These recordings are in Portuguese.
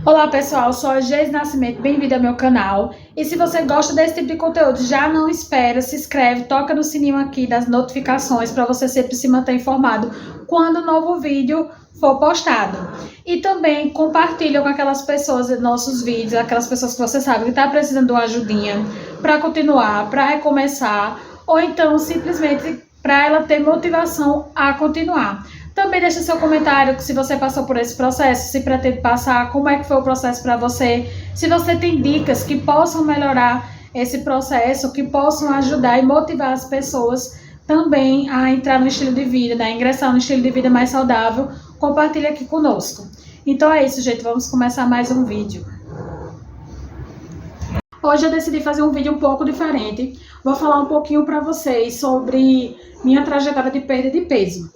Olá pessoal, sou a Geis Nascimento, bem-vindo ao meu canal. E se você gosta desse tipo de conteúdo, já não espera, se inscreve, toca no sininho aqui das notificações para você sempre se manter informado quando o novo vídeo for postado. E também compartilha com aquelas pessoas nossos vídeos, aquelas pessoas que você sabe que está precisando de uma ajudinha para continuar, para recomeçar, ou então simplesmente para ela ter motivação a continuar. Também deixa seu comentário se você passou por esse processo, se pretende passar, como é que foi o processo para você, se você tem dicas que possam melhorar esse processo, que possam ajudar e motivar as pessoas também a entrar no estilo de vida, né? Ingressar no estilo de vida mais saudável, compartilha aqui conosco. Então é isso, gente, vamos começar mais um vídeo. Hoje eu decidi fazer um vídeo um pouco diferente. Vou falar um pouquinho para vocês sobre minha trajetória de perda de peso.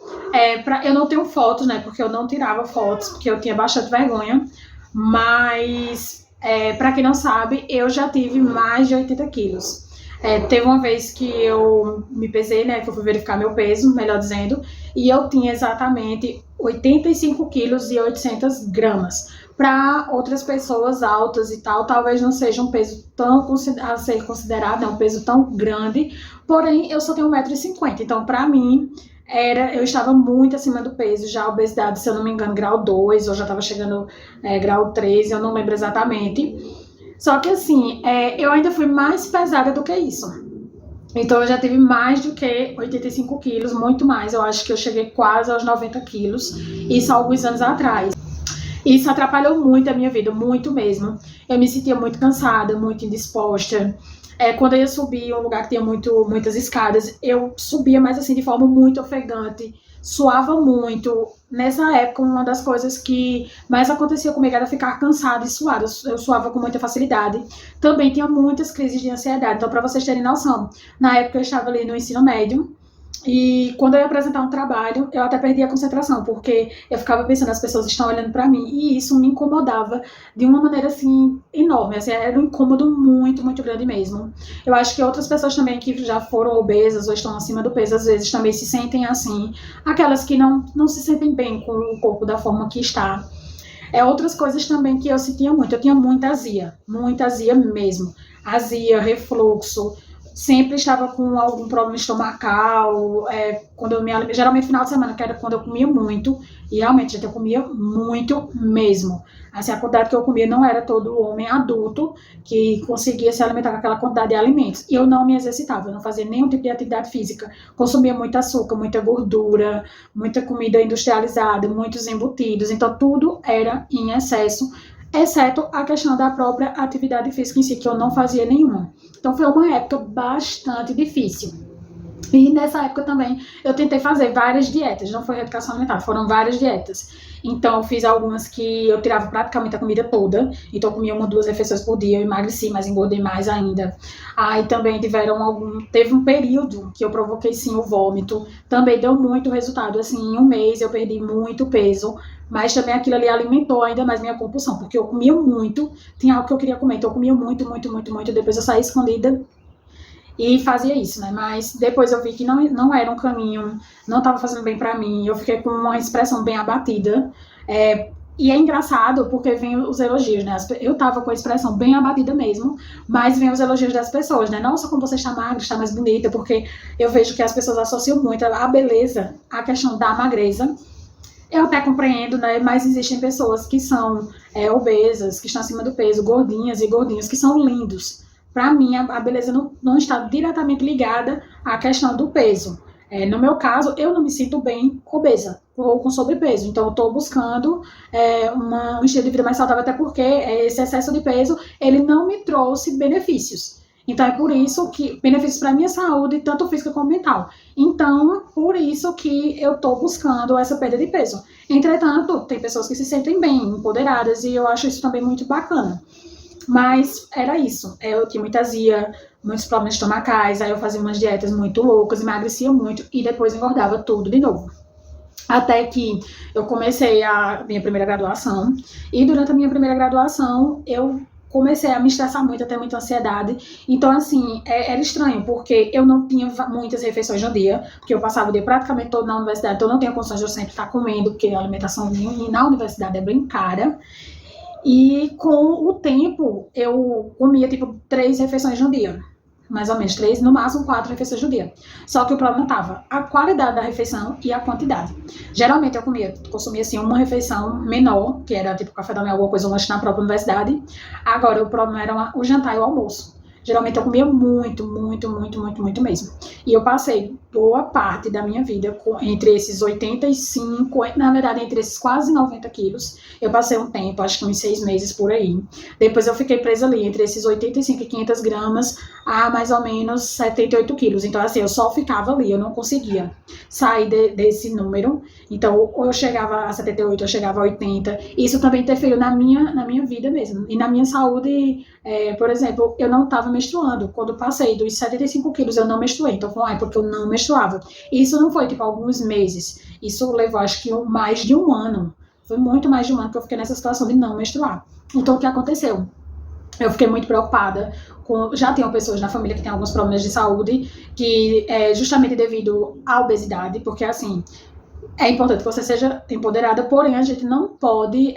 Eu não tenho fotos, né? Porque eu não tirava fotos, porque eu tinha bastante vergonha. Mas, para quem não sabe, eu já tive mais de 80 quilos. Teve uma vez que eu me pesei, né? Que eu fui verificar meu peso, melhor dizendo. E eu tinha exatamente 85 quilos e 800 gramas. Para outras pessoas altas e tal, talvez não seja um peso tão a ser considerado, né, um peso tão grande, porém eu só tenho 1,50 m, então para mim eu estava muito acima do peso, já a obesidade, se eu não me engano, grau 2, ou já estava chegando grau 3, eu não lembro exatamente, só que assim, eu ainda fui mais pesada do que isso. Então eu já tive mais do que 85 quilos, muito mais, eu acho que eu cheguei quase aos 90 quilos, isso há alguns anos atrás. Isso atrapalhou muito a minha vida, muito mesmo. Eu me sentia muito cansada, muito indisposta. Quando eu ia subir um lugar que tinha muitas escadas, eu subia, mas assim, de forma muito ofegante, suava muito. Nessa época, uma das coisas que mais acontecia comigo era ficar cansada e suada. Eu suava com muita facilidade. Também tinha muitas crises de ansiedade. Então, para vocês terem noção, na época eu estava ali no ensino médio, e quando eu ia apresentar um trabalho, eu até perdia a concentração, porque eu ficava pensando, as pessoas estão olhando para mim, e isso me incomodava de uma maneira, assim, enorme, assim, era um incômodo muito, muito grande mesmo. Eu acho que outras pessoas também que já foram obesas ou estão acima do peso, às vezes também se sentem assim, aquelas que não se sentem bem com o corpo da forma que está. Outras coisas também que eu sentia muito, eu tinha muita azia mesmo, azia, refluxo, sempre estava com algum problema estomacal, quando eu geralmente final de semana, que era quando eu comia muito, e realmente, gente, eu comia muito mesmo. Assim, a quantidade que eu comia não era todo homem adulto que conseguia se alimentar com aquela quantidade de alimentos. E eu não me exercitava, eu não fazia nenhum tipo de atividade física, consumia muito açúcar, muita gordura, muita comida industrializada, muitos embutidos, então tudo era em excesso, exceto a questão da própria atividade física em si, que eu não fazia nenhuma. Então foi uma época bastante difícil. E nessa época também eu tentei fazer várias dietas, não foi reeducação alimentar, foram várias dietas. Então eu fiz algumas que eu tirava praticamente a comida toda, então eu comia 1 ou 2 refeições por dia, eu emagreci, mas engordei mais ainda. Aí também teve um período que eu provoquei sim o vômito, também deu muito resultado, assim, em um mês eu perdi muito peso, mas também aquilo ali alimentou ainda mais minha compulsão, porque eu comia muito, tinha algo que eu queria comer, então eu comia muito, depois eu saía escondida e fazia isso, né? Mas depois eu vi que não era um caminho, não estava fazendo bem para mim, eu fiquei com uma expressão bem abatida, e é engraçado porque vem os elogios, né? Eu tava com a expressão bem abatida mesmo, mas vem os elogios das pessoas, né? Nossa, como você está magra, está mais bonita, porque eu vejo que as pessoas associam muito a beleza à questão da magreza. Eu até compreendo, né? Mas existem pessoas que são obesas, que estão acima do peso, gordinhas e gordinhos, que são lindos. Para mim, a beleza não está diretamente ligada à questão do peso. No meu caso, eu não me sinto bem obesa ou com sobrepeso. Então, eu estou buscando um estilo de vida mais saudável, até porque esse excesso de peso, ele não me trouxe benefícios. Então, é por isso que benefícios para a minha saúde, tanto física como mental. Então, por isso que eu estou buscando essa perda de peso. Entretanto, tem pessoas que se sentem bem, empoderadas, e eu acho isso também muito bacana. Mas era isso, eu tinha muita azia, muitos problemas estomacais, aí eu fazia umas dietas muito loucas, emagrecia muito e depois engordava tudo de novo. Até que eu comecei a minha primeira graduação, e durante a minha primeira graduação eu comecei a me estressar muito, a ter muita ansiedade. Então, assim, era estranho, porque eu não tinha muitas refeições no dia, porque eu passava o dia praticamente todo na universidade, então eu não tinha condições de eu sempre estar comendo, porque a alimentação na universidade é bem cara. E com o tempo, eu comia, tipo, 3 refeições no dia. Mais ou menos 3, no máximo 4 refeições no dia. Só que o problema estava a qualidade da refeição e a quantidade. Geralmente eu consumia assim uma refeição menor, que era tipo café da manhã, alguma coisa, um lanche na própria universidade. Agora o problema era o jantar e o almoço. Geralmente eu comia muito mesmo. E eu passei boa parte da minha vida entre esses 85, na verdade, entre esses quase 90 quilos. Eu passei um tempo, acho que uns 6 meses por aí. Depois eu fiquei presa ali entre esses 85 e 500 gramas a mais ou menos 78 quilos. Então, assim, eu só ficava ali, eu não conseguia sair desse número. Então, ou eu chegava a 78, eu chegava a 80. Isso também interferiu na minha vida mesmo. E na minha saúde, por exemplo, eu não estava menstruando. Quando passei dos 75 quilos, eu não menstruei. Então, é porque eu não menstruava. E isso não foi, tipo, alguns meses. Isso levou, acho que, mais de um ano. Foi muito mais de um ano que eu fiquei nessa situação de não menstruar. Então, o que aconteceu? Eu fiquei muito preocupada. Já tenho pessoas na família que têm alguns problemas de saúde, que é justamente devido à obesidade, porque, assim, é importante que você seja empoderada, porém a gente não pode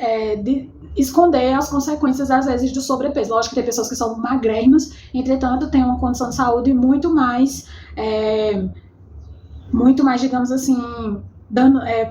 esconder as consequências, às vezes, do sobrepeso. Lógico que tem pessoas que são magrérrimas, entretanto, têm uma condição de saúde muito mais, digamos assim,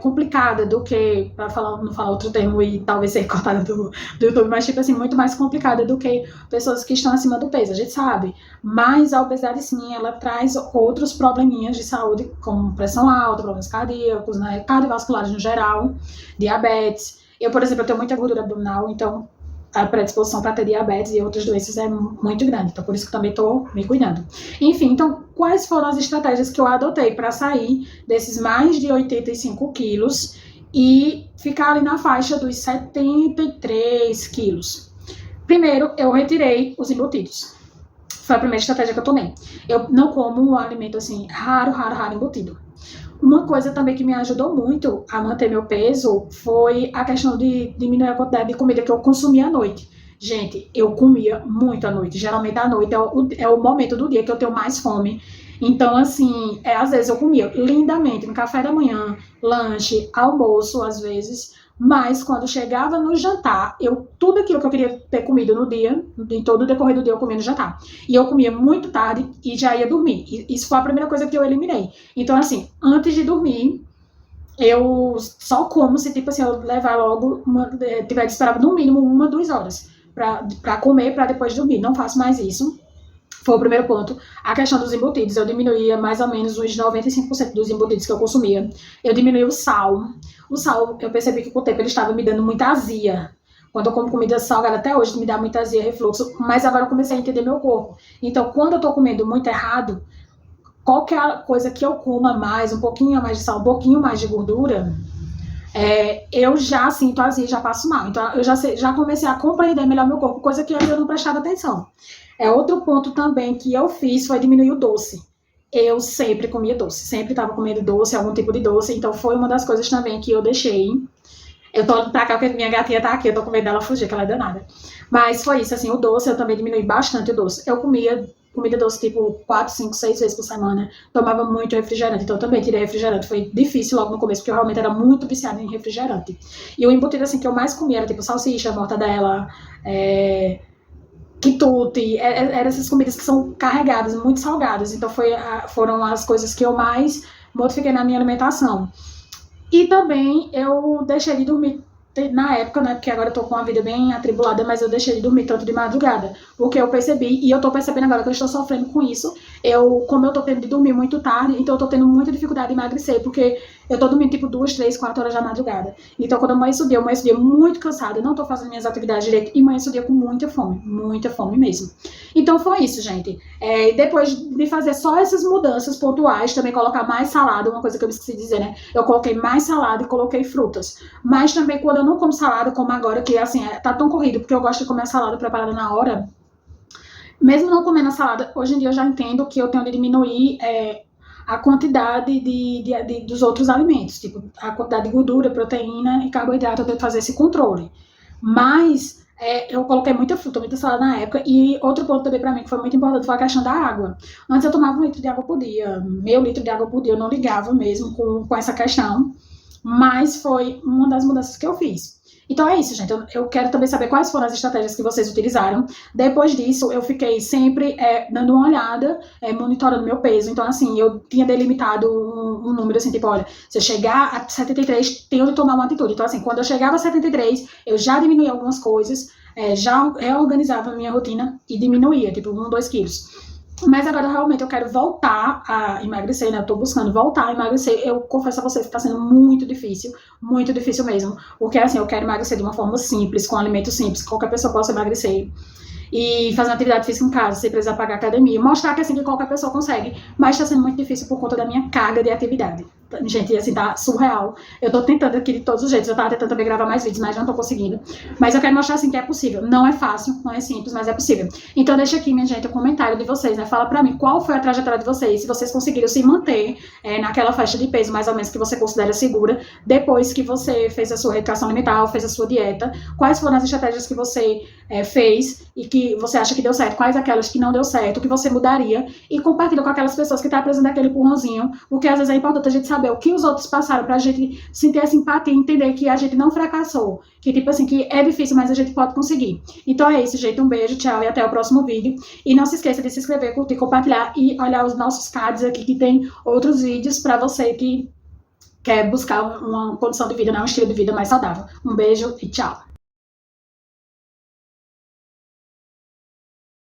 complicada do que, para não falar outro termo e talvez ser cortada do YouTube, mas tipo assim, muito mais complicada do que pessoas que estão acima do peso, a gente sabe. Mas a obesidade, sim, ela traz outros probleminhas de saúde, como pressão alta, problemas cardíacos, né, cardiovasculares no geral, diabetes. Eu, por exemplo, eu tenho muita gordura abdominal, então a predisposição para ter diabetes e outras doenças é muito grande, então por isso que também estou me cuidando. Enfim, então quais foram as estratégias que eu adotei para sair desses mais de 85 quilos e ficar ali na faixa dos 73 quilos? Primeiro, eu retirei os embutidos. Foi a primeira estratégia que eu tomei. Eu não como um alimento assim, raro embutido. Uma coisa também que me ajudou muito a manter meu peso foi a questão de diminuir a quantidade de comida que eu consumia à noite. Gente, eu comia muito à noite. Geralmente à noite é o momento do dia que eu tenho mais fome. Então, assim, às vezes eu comia lindamente no café da manhã, lanche, almoço, às vezes. Mas quando chegava no jantar, tudo aquilo que eu queria ter comido no dia, em todo o decorrer do dia, eu comia no jantar. E eu comia muito tarde e já ia dormir. E isso foi a primeira coisa que eu eliminei. Então, assim, antes de dormir, eu só como se, tipo assim, eu levar logo, tiver de esperar no mínimo 1, 2 horas pra comer, pra depois dormir. Não faço mais isso. Foi o primeiro ponto. A questão dos embutidos, eu diminuía mais ou menos uns 95% dos embutidos que eu consumia. Eu diminuí o sal. O sal, eu percebi que com o tempo ele estava me dando muita azia. Quando eu como comida salgada, até hoje me dá muita azia, refluxo, mas agora eu comecei a entender meu corpo. Então, quando eu tô comendo muito errado, qualquer coisa que eu coma mais, um pouquinho mais de sal, um pouquinho mais de gordura, eu já sinto azia, já passo mal. Então, eu já comecei a compreender melhor meu corpo, coisa que eu não prestava atenção. Outro ponto também que eu fiz foi diminuir o doce. Eu sempre comia doce, sempre estava comendo doce, algum tipo de doce, então foi uma das coisas também que eu deixei. Eu tô olhando pra cá porque minha gatinha tá aqui, eu tô com medo dela fugir, que ela é danada. Mas foi isso, assim, o doce, eu também diminui bastante o doce. Eu comia comida doce tipo 4, 5, 6 vezes por semana, tomava muito refrigerante, então eu também tirei refrigerante. Foi difícil logo no começo, porque eu realmente era muito viciada em refrigerante. E o embutido, assim, que eu mais comia era tipo salsicha, mortadela, quitute, eram essas comidas que são carregadas, muito salgadas. Então foram as coisas que eu mais modifiquei na minha alimentação. E também eu deixei de dormir na época, né, porque agora eu tô com uma vida bem atribulada, mas eu deixei de dormir tanto de madrugada, porque eu percebi, e eu tô percebendo agora que eu estou sofrendo com isso, como eu tô tendo de dormir muito tarde, então eu tô tendo muita dificuldade de emagrecer, porque eu tô dormindo tipo 2, 3, 4 horas da madrugada. Então quando eu amanheço o dia muito cansada, eu não tô fazendo minhas atividades direito, e amanheço o dia com muita fome mesmo. Então foi isso, gente. Depois de fazer só essas mudanças pontuais, também colocar mais salada, uma coisa que eu esqueci de dizer, né, eu coloquei mais salada e coloquei frutas, mas também quando eu não como salada, como agora, que assim, tá tão corrido, porque eu gosto de comer a salada preparada na hora. Mesmo não comendo a salada, hoje em dia eu já entendo que eu tenho de diminuir a quantidade dos outros alimentos, tipo, a quantidade de gordura, proteína e carboidrato, eu tenho que fazer esse controle. Mas eu coloquei muita fruta, muita salada na época, e outro ponto também pra mim que foi muito importante foi a questão da água. Antes eu tomava 1 litro de água por dia, meio litro de água por dia, eu não ligava mesmo com essa questão. Mas foi uma das mudanças que eu fiz. Então é isso, gente. Eu quero também saber quais foram as estratégias que vocês utilizaram. Depois disso, eu fiquei sempre dando uma olhada, monitorando meu peso. Então, assim, eu tinha delimitado um número, assim, tipo, olha, se eu chegar a 73, tenho de tomar uma atitude. Então, assim, quando eu chegava a 73, eu já diminuía algumas coisas, já reorganizava a minha rotina e diminuía, tipo, 1, 2 quilos. Mas agora realmente eu quero voltar a emagrecer, né? Eu tô buscando voltar a emagrecer. Eu confesso a vocês que tá sendo muito difícil mesmo. Porque assim, eu quero emagrecer de uma forma simples, com alimentos simples, que qualquer pessoa possa emagrecer. E fazer uma atividade física em casa, sem precisar pagar academia. Mostrar que assim, que qualquer pessoa consegue. Mas tá sendo muito difícil por conta da minha carga de atividade. Gente, assim, tá surreal. Eu tô tentando aqui de todos os jeitos. Eu tava tentando também gravar mais vídeos, mas não tô conseguindo. Mas eu quero mostrar, assim, que é possível. Não é fácil, não é simples, mas é possível. Então deixa aqui, minha gente, o comentário de vocês, né? Fala pra mim qual foi a trajetória de vocês, se vocês conseguiram se manter naquela faixa de peso, mais ou menos, que você considera segura, depois que você fez a sua reeducação alimentar, fez a sua dieta. Quais foram as estratégias que você fez e que você acha que deu certo? Quais aquelas que não deu certo, que você mudaria? E compartilha com aquelas pessoas que estão precisando daquele empurrãozinho, porque às vezes é importante a gente saber o que os outros passaram pra gente sentir essa empatia e entender que a gente não fracassou, que tipo assim, que é difícil, mas a gente pode conseguir. Então é isso, gente, um beijo, tchau e até o próximo vídeo. E não se esqueça de se inscrever, curtir, compartilhar e olhar os nossos cards aqui, que tem outros vídeos pra você que quer buscar uma condição de vida, um estilo de vida mais saudável. Um beijo e tchau.